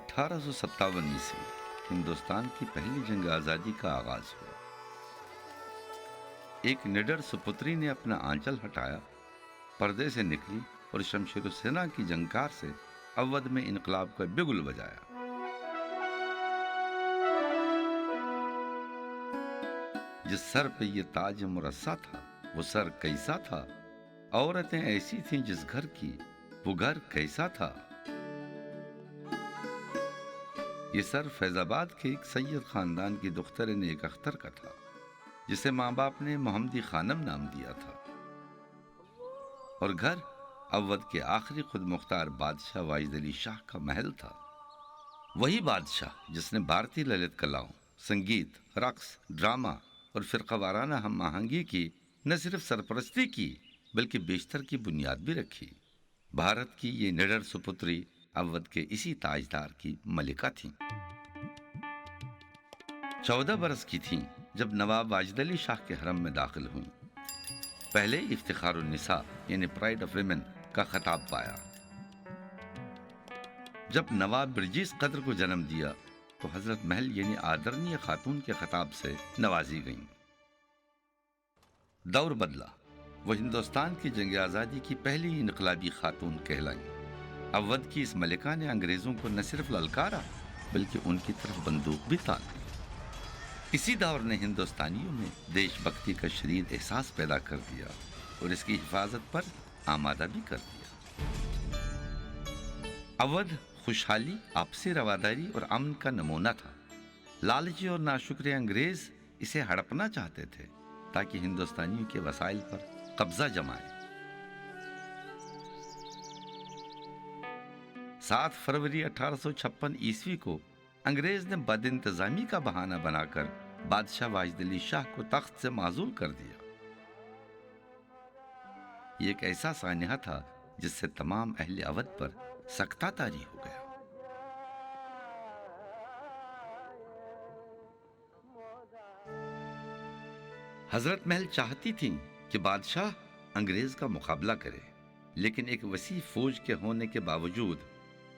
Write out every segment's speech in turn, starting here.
1857 سے ہندوستان کی پہلی جنگ آزادی کا آغاز ہوا۔ ایک نڈر سپتری نے اپنا آنچل ہٹایا، پردے سے نکلی اور شمشیر سینا کی جنگار سے اودھ میں انقلاب کا بگل بجایا۔ جس سر پہ یہ تاج مرصع تھا وہ سر کیسا تھا، عورتیں ایسی تھیں جس گھر کی وہ گھر کیسا تھا۔ یہ سر فیض آباد کے ایک سید خاندان کی دختر نیک اختر کا تھا، جسے ماں باپ نے محمدی خانم نام دیا تھا، اور گھر اودھ کے آخری خود مختار بادشاہ واجد علی شاہ کا محل تھا۔ وہی بادشاہ جس نے بھارتی للت کلاؤں، سنگیت، رقص، ڈرامہ اور فرقہ وارانہ ہم آہنگی کی نہ صرف سرپرستی کی بلکہ بیشتر کی بنیاد بھی رکھی۔ بھارت کی یہ نڈر سپتری اودھ کے اسی تاجدار کی ملکہ تھیں۔ 14 برس کی تھیں جب نواب واجد علی شاہ کے حرم میں داخل ہوئیں۔ پہلے افتخار النساء یعنی پرائڈ آف ویمن کا خطاب پایا۔ جب نواب برجیس قدر کو جنم دیا تو حضرت محل یعنی آدرنیہ خاتون کے خطاب سے نوازی گئیں۔ دور بدلا، وہ ہندوستان کی جنگ آزادی کی پہلی انقلابی خاتون کہلائیں۔ اودھ کی اس ملکہ نے انگریزوں کو نہ صرف للکارا بلکہ ان کی طرف بندوق بھی تان لی۔ اسی دور نے ہندوستانیوں میں دیش بھکتی کا شدید احساس پیدا کر دیا اور اس کی حفاظت پر آمادہ بھی کر دیا۔ اودھ خوشحالی، آپسی رواداری اور امن کا نمونہ تھا۔ لالچی اور ناشکر انگریز اسے ہڑپنا چاہتے تھے تاکہ ہندوستانیوں کے وسائل پر قبضہ جمائیں۔ 7 فروری 1856 عیسوی کو انگریز نے بد انتظامی کا بہانہ بنا کر بادشاہ واجد علی شاہ کو تخت سے معزول کر دیا۔ یہ ایک ایسا سانحہ تھا جس سے تمام اہل اودھ پر سکتہ طاری ہو گیا۔ حضرت محل چاہتی تھیں کہ بادشاہ انگریز کا مقابلہ کرے، لیکن ایک وسیع فوج کے ہونے کے باوجود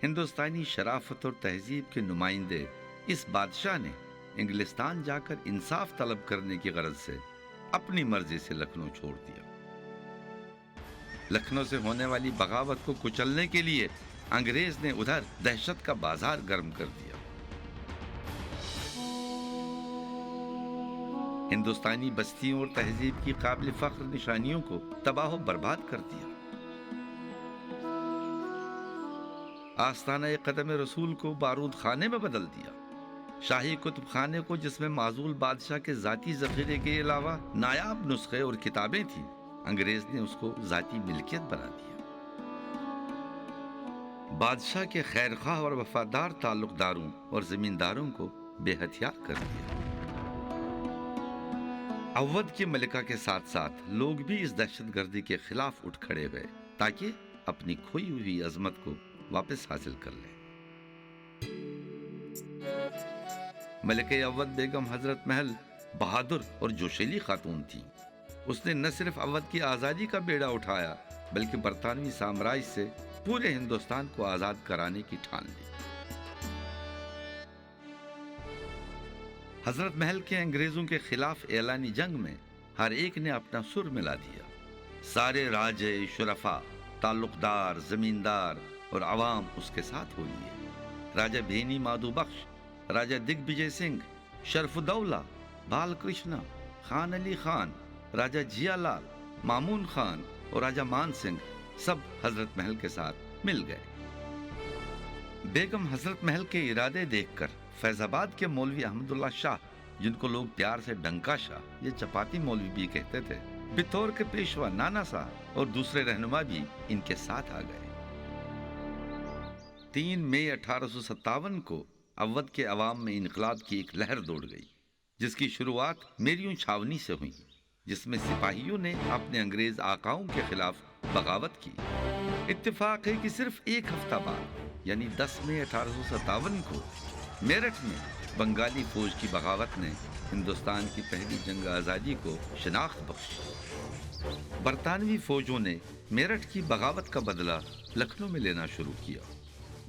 ہندوستانی شرافت اور تہذیب کے نمائندے اس بادشاہ نے انگلستان جا کر انصاف طلب کرنے کی غرض سے اپنی مرضی سے لکھنؤ چھوڑ دیا۔ لکھنؤ سے ہونے والی بغاوت کو کچلنے کے لیے انگریز نے ادھر دہشت کا بازار گرم کر دیا۔ ہندوستانی بستیوں اور تہذیب کی قابل فخر نشانیوں کو تباہ و برباد کر دیا۔ آستانہ قدم رسول کو بارود خانے میں بدل دیا۔ شاہی کتب خانے کو، جس میں معزول بادشاہ کے ذاتی ذخیرے کے علاوہ نایاب نسخے اور کتابیں تھیں، انگریز نے اس کو ذاتی ملکیت بنا دیا۔ بادشاہ کے خیر خواہ اور وفادار تعلق داروں اور زمینداروں کو بے ہتھیار کر دیا۔ اودھ کی ملکہ کے ساتھ ساتھ لوگ بھی اس دہشت گردی کے خلاف اٹھ کھڑے ہوئے تاکہ اپنی کھوئی ہوئی عظمت کو واپس حاصل کر لیں۔ ملکہ اودھ بیگم حضرت محل بہادر اور جوشیلی خاتون تھیں۔ اس نے نہ صرف اودھ کی آزادی کا بیڑا اٹھایا بلکہ برطانوی سامراج سے پورے ہندوستان کو آزاد کرانے کی ٹھان لی۔ حضرت محل کے انگریزوں کے خلاف اعلانی جنگ میں ہر ایک نے اپنا سر ملا دیا۔ سارے راجے، شرفا، تعلق دار، زمیندار اور عوام اس کے ساتھ ہو لیے۔ راجہ بھینی مادو بخش، راجہ دگ وجے سنگھ، شرف الدولہ، بال کرشنا، خان علی خان، راجہ جیا لال، مامون خان اور راجہ مان سنگھ سب حضرت محل کے ساتھ مل گئے۔ بیگم حضرت محل کے ارادے دیکھ کر فیض آباد کے مولوی احمد اللہ شاہ، جن کو لوگ پیار سے ڈنکا شاہ یا چپاتی مولوی بھی کہتے تھے، بطور کے پیشوا نانا صاحب اور دوسرے رہنما بھی ان کے ساتھ آ گئے۔ 3 مئی 1857 کو اودھ کے عوام میں انقلاب کی ایک لہر دوڑ گئی، جس کی شروعات میریوں چھاونی سے ہوئی، جس میں سپاہیوں نے اپنے انگریز آقاؤں کے خلاف بغاوت کی۔ اتفاق ہے کہ صرف ایک ہفتہ بعد یعنی 10 مئی 1857 کو میرٹھ میں بنگالی فوج کی بغاوت نے ہندوستان کی پہلی جنگ آزادی کو شناخت بخشی۔ برطانوی فوجوں نے میرٹھ کی بغاوت کا بدلہ لکھنؤ میں لینا شروع کیا۔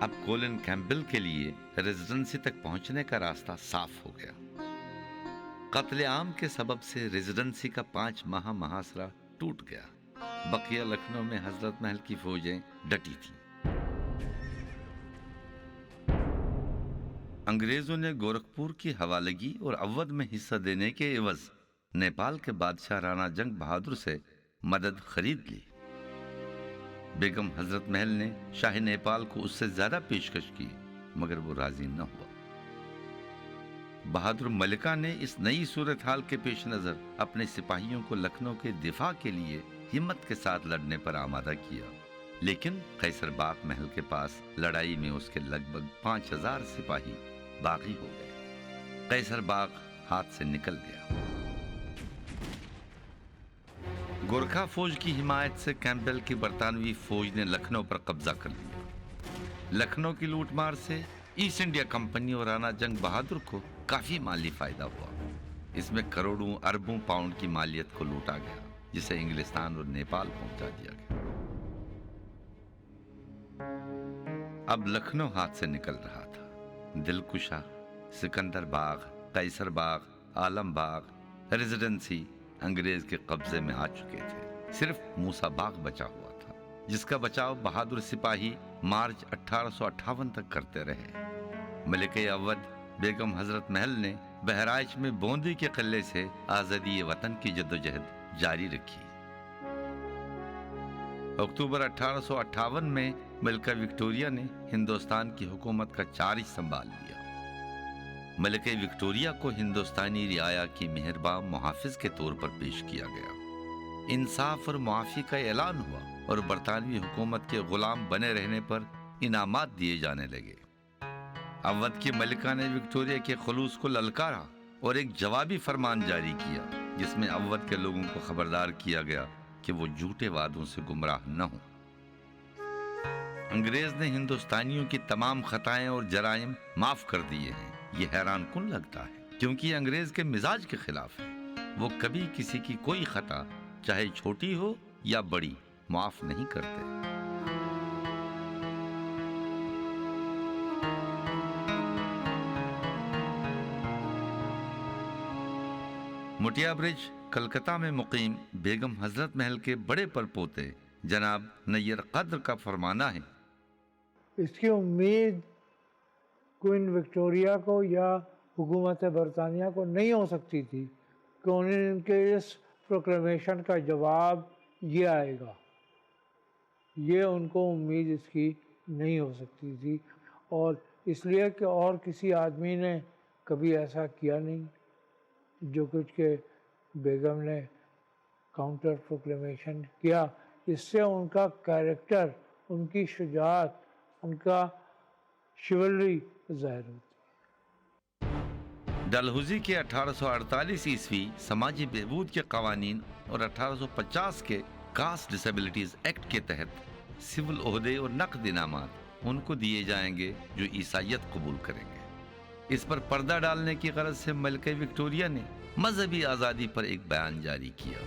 اب کولن کیمبل کے لیے ریزیڈنسی تک پہنچنے کا راستہ صاف ہو گیا۔ قتل عام کے سبب سے ریزیڈنسی کا 5 ماہ محاصرہ ٹوٹ گیا۔ بقیہ لکھنؤ میں حضرت محل کی فوجیں ڈٹی تھیں۔ انگریزوں نے گورکھپور کی حوالگی اور اودھ میں حصہ دینے کے عوض نیپال کے بادشاہ رانا جنگ بہادر سے مدد خرید لی۔ بیگم حضرت محل نے شاہ نیپال کو اس سے زیادہ پیشکش کی، مگر وہ راضی نہ ہوا۔ بہادر ملکہ نے اس نئی صورتحال کے پیش نظر اپنے سپاہیوں کو لکھنؤ کے دفاع کے لیے ہمت کے ساتھ لڑنے پر آمادہ کیا، لیکن قیصر باغ محل کے پاس لڑائی میں اس کے لگ بھگ 5000 سپاہی باغی ہو گئے۔ قیصر باغ ہاتھ سے نکل گیا۔ گورکھا فوج کی حمایت سے کیمپبیل کی برطانوی فوج نے لکھنؤ پر قبضہ کر لیا۔ لکھنؤ کی لوٹ مار سے ایسٹ انڈیا کمپنی اور رانا جنگ بہادر کو کافی مالی فائدہ ہوا۔ اس میں کروڑوں اربوں پاؤنڈ کی مالیت کو لوٹا گیا، جسے انگلستان اور نیپال پہنچا دیا گیا۔ اب لکھنؤ ہاتھ سے نکل رہا تھا۔ دلکشا، سکندر باغ، قیصر باغ، عالم باغ، ریزیڈنسی انگریز کے قبضے میں آ چکے تھے۔ صرف موسیٰ باغ بچا ہوا تھا، جس کا بچاؤ بہادر سپاہی مارچ 1858 تک کرتے رہے۔ ملکہ اودھ بیگم حضرت محل نے بہرائچ میں بوندی کے قلعے سے آزادی وطن کی جدوجہد جاری رکھی۔ اکتوبر 1858 میں ملکہ وکٹوریہ نے ہندوستان کی حکومت کا چارج سنبھال لیا۔ ملکہ وکٹوریہ کو ہندوستانی رعایا کی مہربان محافظ کے طور پر پیش کیا گیا۔ انصاف اور معافی کا اعلان ہوا اور برطانوی حکومت کے غلام بنے رہنے پر انعامات دیے جانے لگے۔ اودھ کی ملکہ نے وکٹوریہ کے خلوص کو للکارا اور ایک جوابی فرمان جاری کیا، جس میں اودھ کے لوگوں کو خبردار کیا گیا کہ وہ جھوٹے وعدوں سے گمراہ نہ ہوں۔ انگریز نے ہندوستانیوں کی تمام خطائیں اور جرائم معاف کر دیے ہیں۔ یہ حیران کن لگتا ہے، کیونکہ یہ انگریز کے مزاج کے خلاف ہے۔ وہ کبھی کسی کی کوئی خطا، چاہے چھوٹی ہو یا بڑی، معاف نہیں کرتے۔ مٹیا برج کلکتہ میں مقیم بیگم حضرت محل کے بڑے پرپوتے جناب نیر قدر کا فرمانا ہے، اس کی امید کوئن وکٹوریہ کو یا حکومت برطانیہ کو نہیں ہو سکتی تھی کہ ان کے اس پروکلیمیشن کا جواب یہ آئے گا۔ یہ ان کو امید اس کی نہیں ہو سکتی تھی، اور اس لیے کہ اور کسی آدمی نے کبھی ایسا کیا نہیں جو کچھ کہ بیگم نے کاؤنٹر پروکلیمیشن کیا۔ اس سے ان کا کیریکٹر، ان کی شجاعت، ان کا شیولری ظاہر ہوتی ہے۔ ڈلہوزی کے 1848 عیسوی سماجی بہبود کے قوانین اور 1850 کے کاسٹ ڈسیبلٹیز ایکٹ کے تحت سول عہدے اور نقد انعامات ان کو دیے جائیں گے جو عیسائیت قبول کریں گے۔ اس پر پردہ ڈالنے کی غرض سے ملکہ وکٹوریہ نے مذہبی آزادی پر ایک بیان جاری کیا،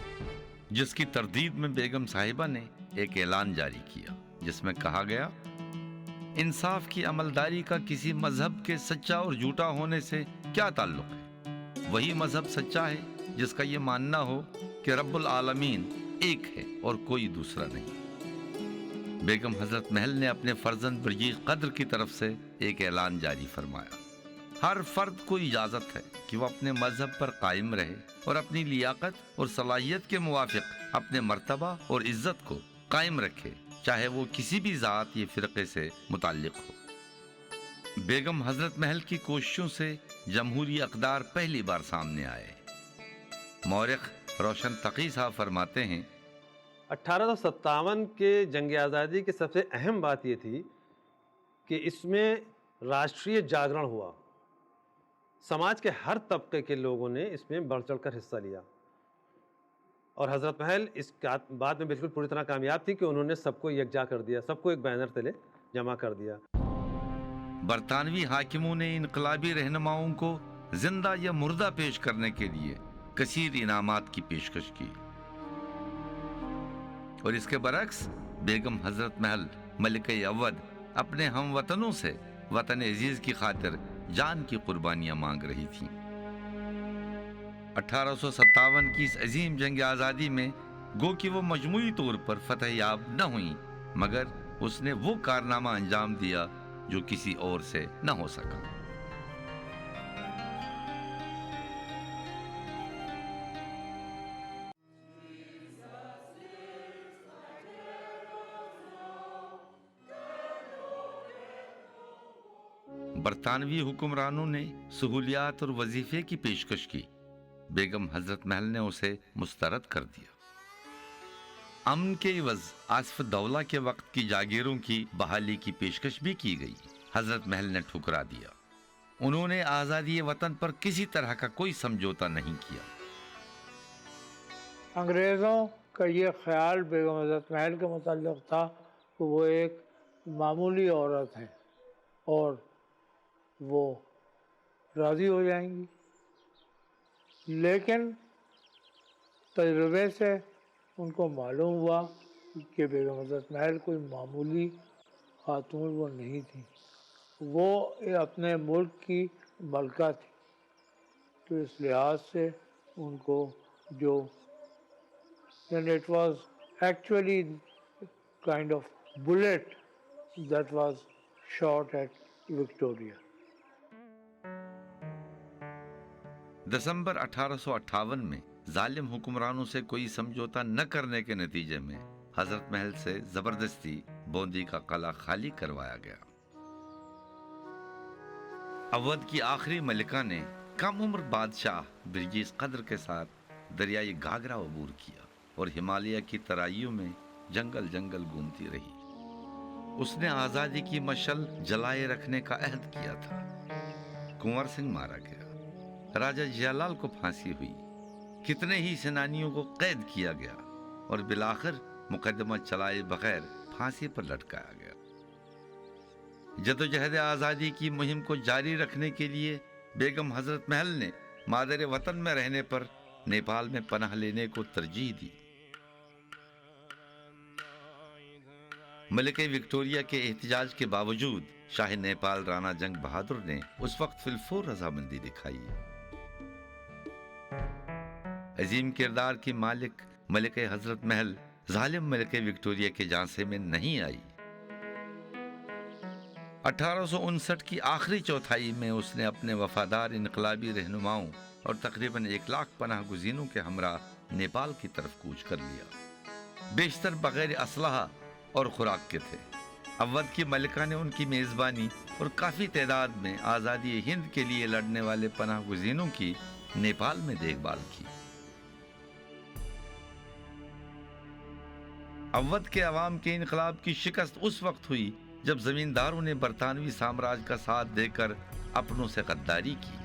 جس کی تردید میں بیگم صاحبہ نے ایک اعلان جاری کیا، جس میں کہا گیا: انصاف کی عملداری کا کسی مذہب کے سچا اور جھوٹا ہونے سے کیا تعلق ہے؟ وہی مذہب سچا ہے جس کا یہ ماننا ہو کہ رب العالمین ایک ہے اور کوئی دوسرا نہیں۔ بیگم حضرت محل نے اپنے فرزند برجیخ قدر کی طرف سے ایک اعلان جاری فرمایا: ہر فرد کو اجازت ہے کہ وہ اپنے مذہب پر قائم رہے اور اپنی لیاقت اور صلاحیت کے موافق اپنے مرتبہ اور عزت کو قائم رکھے، چاہے وہ کسی بھی ذات یا فرقے سے متعلق ہو۔ بیگم حضرت محل کی کوششوں سے جمہوری اقدار پہلی بار سامنے آئے۔ مورخ روشن تقی صاحب فرماتے ہیں، 1857 کے جنگ آزادی کی سب سے اہم بات یہ تھی کہ اس میں راشٹریہ جاگرن ہوا۔ سماج کے ہر طبقے کے لوگوں نے اس میں بڑھ چڑھ کر حصہ لیا، اور حضرت محل اس بات میں بالکل پوری طرح کامیاب تھی کہ انہوں نے سب کو یکجا کر دیا، سب کو ایک بینر تلے جمع کر دیا۔ برطانوی حاکموں نے انقلابی رہنماؤں کو زندہ یا مردہ پیش کرنے کے لیے کثیر انعامات کی پیشکش کی، اور اس کے برعکس بیگم حضرت محل ملکہ اودھ اپنے ہم وطنوں سے وطن عزیز کی خاطر جان کی قربانیاں مانگ رہی تھیں۔ 1857 کی اس عظیم جنگ آزادی میں گو کہ وہ مجموعی طور پر فتح یاب نہ ہوئیں، مگر اس نے وہ کارنامہ انجام دیا جو کسی اور سے نہ ہو سکا۔ برطانوی حکمرانوں نے سہولیات اور وظیفے کی پیشکش کی، بیگم حضرت محل نے اسے مسترد کر دیا۔ امن کے عوض آصف الدولہ کے وقت کی جاگیروں کی بحالی کی پیشکش بھی کی گئی، حضرت محل نے ٹھکرا دیا۔ انہوں نے آزادی وطن پر کسی طرح کا کوئی سمجھوتا نہیں کیا۔ انگریزوں کا یہ خیال بیگم حضرت محل کے متعلق تھا کہ وہ ایک معمولی عورت ہے اور وہ راضی ہو جائیں گی، لیکن تجربے سے ان کو معلوم ہوا کہ بیگم حضرت محل کوئی معمولی خاتون وہ نہیں تھی، وہ اپنے ملک کی ملکہ تھی۔ تو اس لحاظ سے ان کو جو it was actually kind of bullet that was shot at Victoria. دسمبر 1858 میں ظالم حکمرانوں سے کوئی سمجھوتا نہ کرنے کے نتیجے میں حضرت محل سے زبردستی بوندی کا قلعہ خالی کروایا گیا۔ اودھ کی آخری ملکہ نے کم عمر بادشاہ برجیس قدر کے ساتھ دریائے گھاگرا عبور کیا اور ہمالیہ کی ترائیوں میں جنگل جنگل گھومتی رہی۔ اس نے آزادی کی مشعل جلائے رکھنے کا عہد کیا تھا۔ کنور سنگھ مارا گیا، راجہ جیا لال کو پھانسی ہوئی، کتنے ہی سینانیوں کو قید کیا گیا اور بالآخر مقدمہ چلائے بغیر پھانسی پر لٹکایا گیا۔ جدوجہد آزادی کی مہم کو جاری رکھنے کے لیے بیگم حضرت محل نے مادر وطن میں رہنے پر نیپال میں پناہ لینے کو ترجیح دی۔ ملکہ وکٹوریہ کے احتجاج کے باوجود شاہ نیپال رانا جنگ بہادر نے اس وقت فی الفور رضامندی دکھائی۔ عظیم کردار کی مالک ملکہ حضرت محل ظالم ملکہ وکٹوریہ کے جانسے میں نہیں آئی۔ 1859 کی آخری چوتھائی میں اس نے اپنے وفادار انقلابی رہنماؤں اور تقریباً 1 لاکھ پناہ گزینوں کے ہمراہ نیپال کی طرف کوچ کر لیا۔ بیشتر بغیر اسلحہ اور خوراک کے تھے۔ اودھ کی ملکہ نے ان کی میزبانی اور کافی تعداد میں آزادی ہند کے لیے لڑنے والے پناہ گزینوں کی نیپال میں دیکھ بھال کی۔ اودھ کے عوام کے انقلاب کی شکست اس وقت ہوئی جب زمینداروں نے برطانوی سامراج کا ساتھ دے کر اپنوں سے غداری کی۔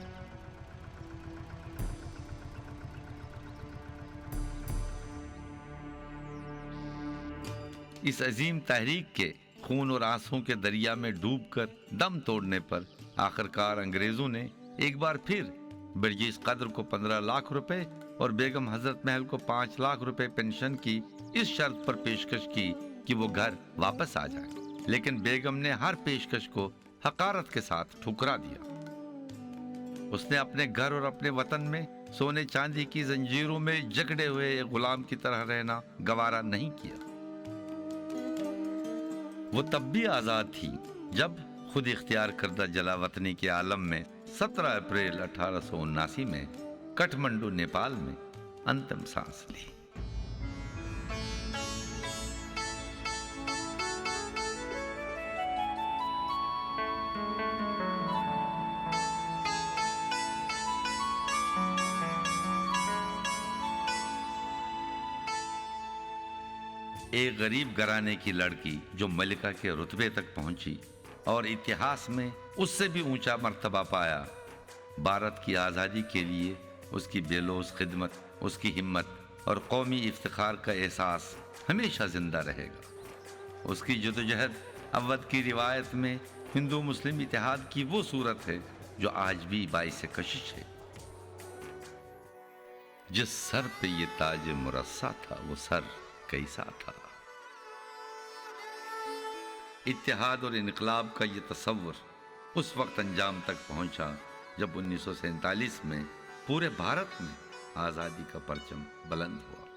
اس عظیم تحریک کے خون اور آنسوں کے دریا میں ڈوب کر دم توڑنے پر آخرکار انگریزوں نے ایک بار پھر برجیس قدر کو 15 لاکھ روپے اور بیگم حضرت محل کو 5 لاکھ روپے پینشن کی اس شرط پر پیشکش کی کہ وہ گھر واپس آ جائیں، لیکن بیگم نے ہر پیشکش کو حقارت کے ساتھ ٹھکرا دیا۔ اس نے اپنے گھر اور اپنے وطن میں سونے چاندی کی زنجیروں میں جکڑے ہوئے ایک غلام کی طرح رہنا گوارا نہیں کیا۔ وہ تب بھی آزاد تھی جب خود اختیار کردہ جلا وطنی کے عالم میں 17 اپریل 1879 میں کٹھمنڈو نیپال میں انتم سانس لی۔ ایک غریب گھرانے کی لڑکی جو ملکہ کے رتبے تک پہنچی اور اتہاس میں اس سے بھی اونچا مرتبہ پایا، بھارت کی آزادی کے لیے اس کی بے لوث خدمت، اس کی ہمت اور قومی افتخار کا احساس ہمیشہ زندہ رہے گا۔ اس کی جدوجہد اودھ کی روایت میں ہندو مسلم اتحاد کی وہ صورت ہے جو آج بھی باعث کشش ہے۔ جس سر پہ یہ تاج مرصع تھا وہ سر کیسا تھا۔ اتحاد اور انقلاب کا یہ تصور اس وقت انجام تک پہنچا جب 1947 میں پورے بھارت میں آزادی کا پرچم بلند ہوا۔